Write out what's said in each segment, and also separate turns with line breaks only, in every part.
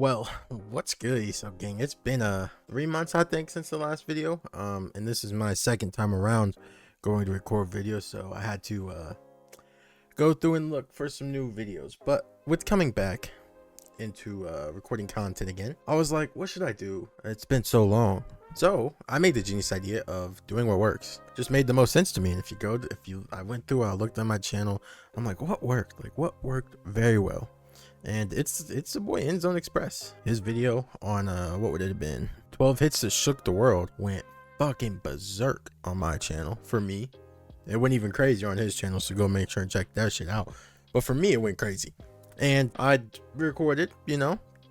Well, what's good, so gang? It's been 3 months I think since the last video. And this is my second time around going to record videos, so I had to go through and look for some new videos. But with coming back into recording content again, I was like, what should I do? It's been so long. So I made the genius idea of doing what works. Just made the most sense to me. And I went through, I looked at my channel, I'm like, what worked? Like, what worked very well? And it's the boy End Zone Express. His video on what would it have been, 12 hits that shook the world, went fucking berserk on my channel. For me, it went even crazier on his channel, so go make sure and check that shit out. But for me, it went crazy. And I recorded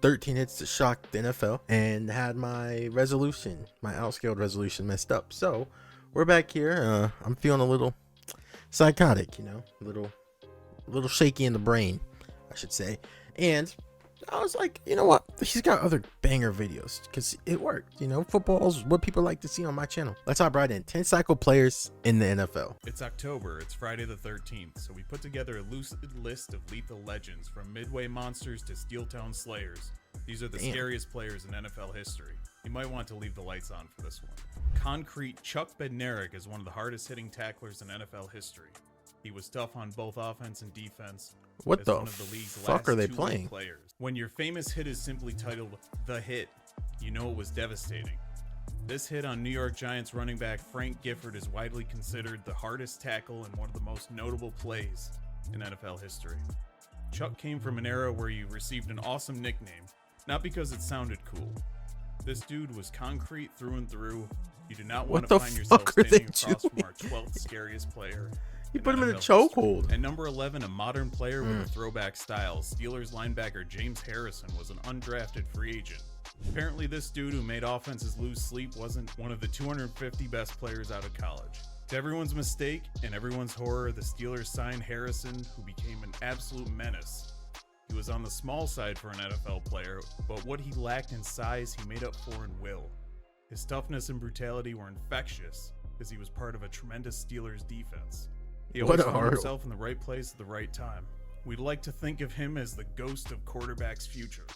13 hits to shock the NFL, and had my outscaled resolution messed up. So we're back here. I'm feeling a little psychotic, a little shaky in the brain, I should say. And I was like, you know what? He's got other banger videos because it worked. Football's what people like to see on my channel. Let's hop right in. 10 cycle players in the NFL.
It's October. It's Friday the 13th. So we put together a loose list of lethal legends, from Midway monsters to Steel Town Slayers. These are the scariest players in NFL history. You might want to leave the lights on for this one. Concrete Chuck Bednarik is one of the hardest hitting tacklers in NFL history. He was tough on both offense and defense.
What the fuck are they playing?
Players. When your famous hit is simply titled The Hit, you know it was devastating. This hit on New York Giants running back Frank Gifford is widely considered the hardest tackle and one of the most notable plays in NFL history. Chuck came from an era where you received an awesome nickname, not because it sounded cool. This dude was concrete through and through. You do not want to find yourself standing across from our 12th scariest player.
You put him in a chokehold.
At number 11, a modern player with a throwback style, Steelers linebacker James Harrison was an undrafted free agent. Apparently this dude who made offenses lose sleep wasn't one of the 250 best players out of college. To everyone's mistake and everyone's horror, the Steelers signed Harrison, who became an absolute menace. He was on the small side for an NFL player, but what he lacked in size, he made up for in will. His toughness and brutality were infectious, as he was part of a tremendous Steelers defense. He always found himself in the right place at the right time. We'd like to think of him as the ghost of quarterback's future.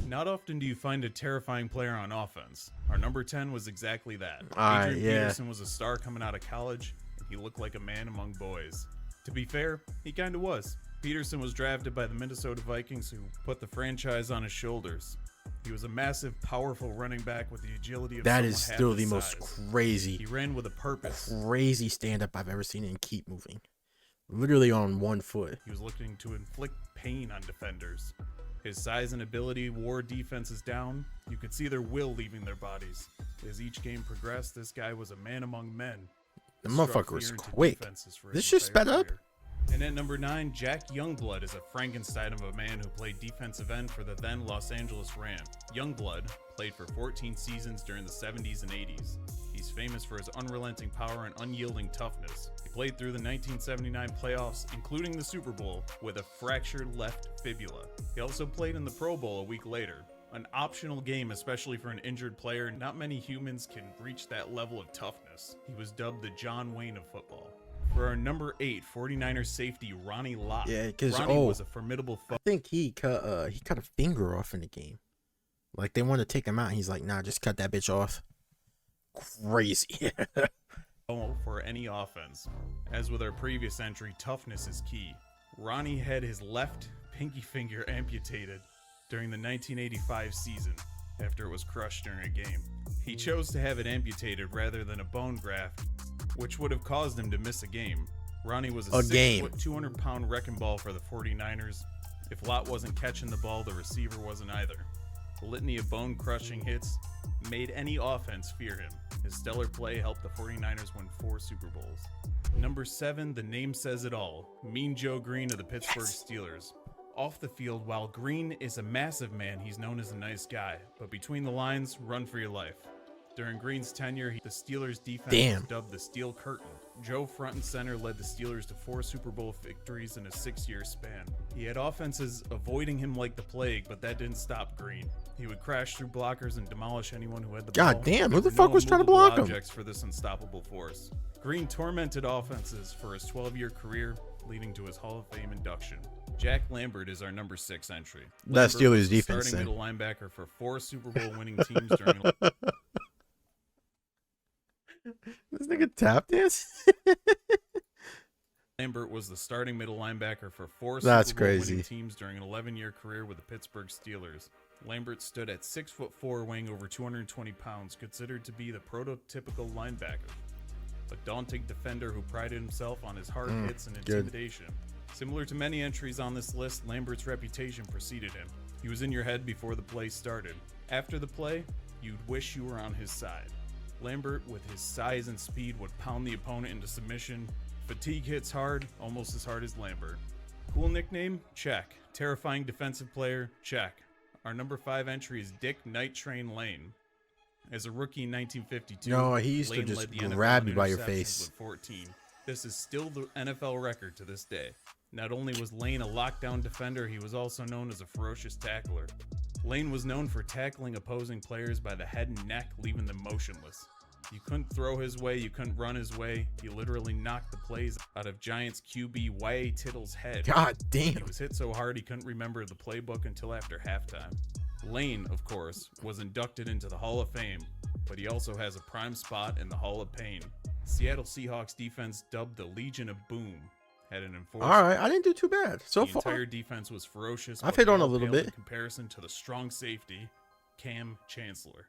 Not often do you find a terrifying player on offense. Our number 10 was exactly that. Adrian Peterson was a star coming out of college, and he looked like a man among boys. To be fair, he kinda was. Peterson was drafted by the Minnesota Vikings, who put the franchise on his shoulders. He was a massive, powerful running back with the agility of
that is still the most crazy.
He ran with a purpose.
Crazy stand-up I've ever seen and keep moving. Literally on one foot.
He was looking to inflict pain on defenders. His size and ability wore defenses down. You could see their will leaving their bodies. As each game progressed, this guy was a man among men.
The motherfucker was quick. This just sped up.
And at number 9, Jack Youngblood is a Frankenstein of a man who played defensive end for the then Los Angeles Rams. Youngblood played for 14 seasons during the 70s and 80s. He's famous for his unrelenting power and unyielding toughness. He played through the 1979 playoffs, including the Super Bowl, with a fractured left fibula. He also played in the Pro Bowl a week later. An optional game, especially for an injured player. Not many humans can reach that level of toughness. He was dubbed the John Wayne of football. For our number 8, 49ers safety Ronnie Lott.
Yeah, because
Ronnie was a formidable
I think he cut a finger off in the game. Like, they wanted to take him out, and he's like, nah, just cut that bitch off. Crazy.
For any offense. As with our previous entry, toughness is key. Ronnie had his left pinky finger amputated during the 1985 season after it was crushed during a game. He chose to have it amputated rather than a bone graft, which would have caused him to miss a game. Ronnie was a 6-foot, 200-pound wrecking ball for the 49ers. If Lott wasn't catching the ball, the receiver wasn't either. The litany of bone-crushing hits made any offense fear him. His stellar play helped the 49ers win 4 Super Bowls. Number 7, the name says it all. Mean Joe Green of the Pittsburgh Steelers. Off the field, while Green is a massive man, he's known as a nice guy. But between the lines, run for your life. During Green's tenure, the Steelers' defense was dubbed the Steel Curtain. Joe front and center led the Steelers to 4 Super Bowl victories in a 6-year span. He had offenses avoiding him like the plague, but that didn't stop Green. He would crash through blockers and demolish anyone who had the ball.
God damn, who the fuck was trying to block him?
For this unstoppable force. Green tormented offenses for his 12-year career, leading to his Hall of Fame induction. Jack Lambert is our number 6 entry.
That
Lambert
Steelers
was the
defense.
starting middle linebacker for 4 Super Bowl winning teams during.
This nigga tap dance.
Lambert was the starting middle linebacker for 4
That's
Super Bowl
crazy.
winning teams during an 11-year career with the Pittsburgh Steelers. Lambert stood at 6'4", weighing over 220 pounds, considered to be the prototypical linebacker. A daunting defender who prided himself on his hard hits and intimidation. Similar to many entries on this list, Lambert's reputation preceded him. He was in your head before the play started. After the play, you'd wish you were on his side. Lambert, with his size and speed, would pound the opponent into submission. Fatigue hits hard, almost as hard as Lambert. Cool nickname? Check. Terrifying defensive player? Check. Our number 5 entry is Dick Night Train Lane. As a rookie in 1952,
No, he used
Lane
to just
led the NFL
grab
in
you by your
interceptions
face.
with 14. This is still the NFL record to this day. Not only was Lane a lockdown defender, he was also known as a ferocious tackler. Lane was known for tackling opposing players by the head and neck, leaving them motionless. You couldn't throw his way, you couldn't run his way. He literally knocked the plays out of Giants QB Y.A. Tittle's head.
God damn.
He was hit so hard he couldn't remember the playbook until after halftime. Lane, of course, was inducted into the Hall of Fame, but he also has a prime spot in the Hall of Pain. Seattle Seahawks defense, dubbed the Legion of Boom, had an enforcer.
All right, I didn't do too bad so
The
far.
entire defense was ferocious.
I've
but
hit on a
all
little
paled
bit.
in comparison to the strong safety, Cam Chancellor.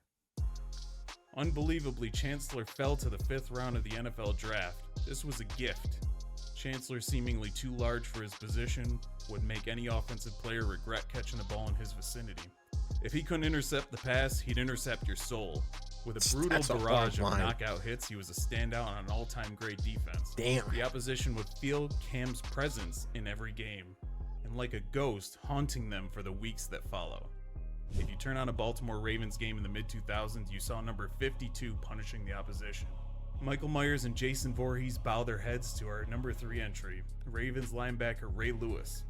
Unbelievably, Chancellor fell to the 5th round of the NFL draft. This was a gift. Chancellor, seemingly too large for his position, would make any offensive player regret catching the ball in his vicinity. If he couldn't intercept the pass, he'd intercept your soul. With a brutal
That's a
barrage of
hard line.
knockout hits, he was a standout on an all-time great defense.
Damn.
The opposition would feel Cam's presence in every game, and like a ghost, haunting them for the weeks that follow. If you turn on a Baltimore Ravens game in the mid-2000s, you saw number 52 punishing the opposition. Michael Myers and Jason Voorhees bow their heads to our number 3 entry, Ravens linebacker Ray Lewis.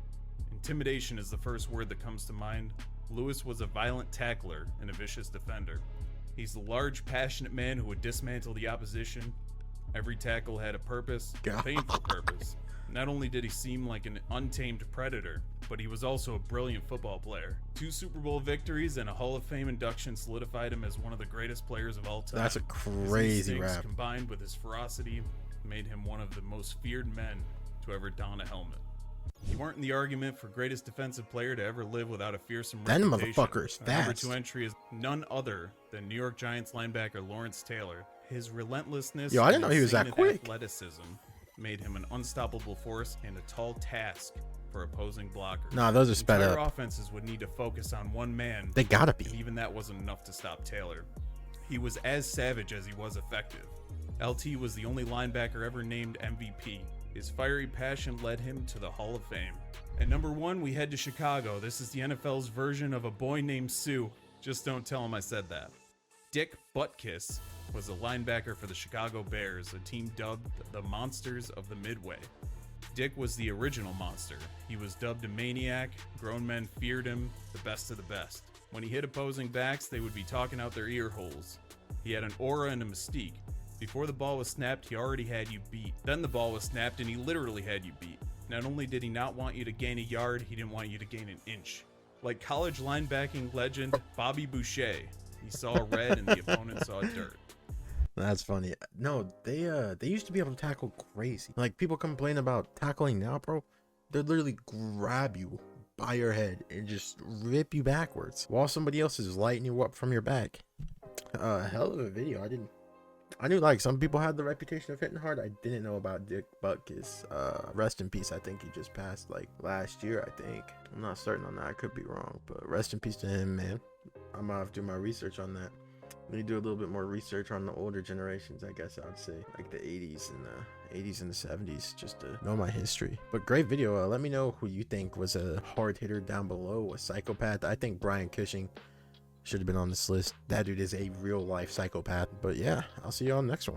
Intimidation is the first word that comes to mind. Lewis was a violent tackler and a vicious defender. He's the large, passionate man who would dismantle the opposition. Every tackle had a purpose, a painful purpose. Not only did he seem like an untamed predator, but he was also a brilliant football player. 2 Super Bowl victories and a Hall of Fame induction solidified him as one of the greatest players of all time.
That's a
His
crazy
instincts,
rap.
combined with his ferocity, made him one of the most feared men to ever don a helmet. You weren't in the argument for greatest defensive player to ever live without a fearsome
That
reputation.
motherfucker is
Our number
fast.
2 entry is none other than New York Giants linebacker Lawrence Taylor. His relentlessness
Yo, I didn't
and
know he was that
insane
quick.
athleticism made him an unstoppable force and a tall task for opposing blockers.
Nah, those are sped
Entire
up.
offenses would need to focus on one man.
They gotta be.
And even that wasn't enough to stop Taylor. He was as savage as he was effective. LT was the only linebacker ever named MVP. His fiery passion led him to the Hall of Fame. At number 1, we head to Chicago. This is the NFL's version of a boy named Sue. Just don't tell him I said that. Dick Buttkiss was a linebacker for the Chicago Bears, a team dubbed the Monsters of the Midway. Dick was the original monster. He was dubbed a maniac. Grown men feared him, the best of the best. When he hit opposing backs, they would be talking out their ear holes. He had an aura and a mystique. Before the ball was snapped, he already had you beat. Then the ball was snapped and he literally had you beat. Not only did he not want you to gain a yard, he didn't want you to gain an inch. Like college linebacking legend Bobby Boucher, he saw red and the opponent saw dirt.
That's funny. No, they used to be able to tackle crazy. Like people complain about tackling now, bro. They literally grab you by your head and just rip you backwards while somebody else is lighting you up from your back. Hell of a video. I knew like some people had the reputation of hitting hard. I didn't know about Dick Buttkiss. Rest in peace. I think he just passed like last year, I think. I'm not certain on that. I could be wrong, but rest in peace to him, man. I'm gonna have to do my research on that. Let me do a little bit more research on the older generations, I guess I would say, like the 80s and the 70s, just to know my history. But great video. Let me know who you think was a hard hitter down below, a psychopath. I think Brian Cushing should have been on this list. That dude is a real life psychopath. But yeah, I'll see you on the next one.